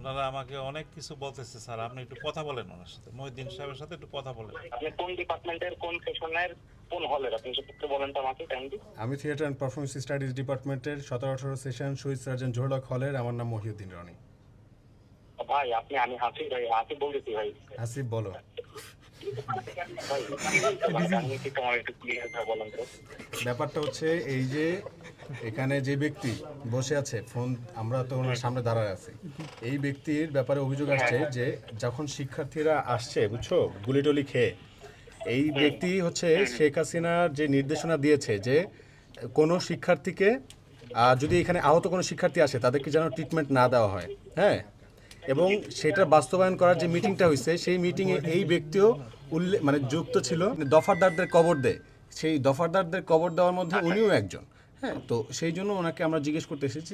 আপনারা আমাকে অনেক কিছু বলতেছে স্যার, আপনি একটু কথা বলেন ওনার সাথে, মহিউদ্দিন সাহেবের সাথে একটু কথা বলেন। আপনি কোন ডিপার্টমেন্টের কোন সেশনের কোন হলের আপনি একটু বলেন তো আমাকে কাইন্ডলি। আমি থিয়েটার অ্যান্ড পারফরমেন্স স্টাডিজ ডিপার্টমেন্টের 17-18 সেশন শহীদ সার্জন জহুরুল হক হলের। আমার নাম মহিউদ্দিন রনি। ভাই আমি হাসিব ভাই, হাসিব বলতেছি ভাই। আসিফ বলো। ভাই কি বলতে ভাই, আপনি কি তোমার একটু ক্লিয়ার করে বলেন তো। ব্যাপারটা হচ্ছে এই যে এখানে যে ব্যক্তি বসে আছে ফোন, আমরা তো ওনার সামনে দাঁড়ায় আছি, এই ব্যক্তির ব্যাপারে অভিযোগ আসছে যে যখন শিক্ষার্থীরা আসছে বুঝছো গুলি টলি খেয়ে, এই ব্যক্তি হচ্ছে শেখ হাসিনার যে নির্দেশনা দিয়েছে যে কোনো শিক্ষার্থীকে যদি এখানে আহত কোনো শিক্ষার্থী আসে তাদেরকে যেন ট্রিটমেন্ট না দেওয়া হয়, হ্যাঁ, এবং সেটা বাস্তবায়ন করার যে মিটিংটা হয়েছে সেই মিটিংয়ে এই ব্যক্তিও মানে যুক্ত ছিল। দফাদারদের কবর দেয়, সেই দফাদারদের কবর দেওয়ার মধ্যে উনিও একজন। হ্যাঁ, তো সেই জন্য ওনাকে আমরা জিজ্ঞেস করতে এসেছি।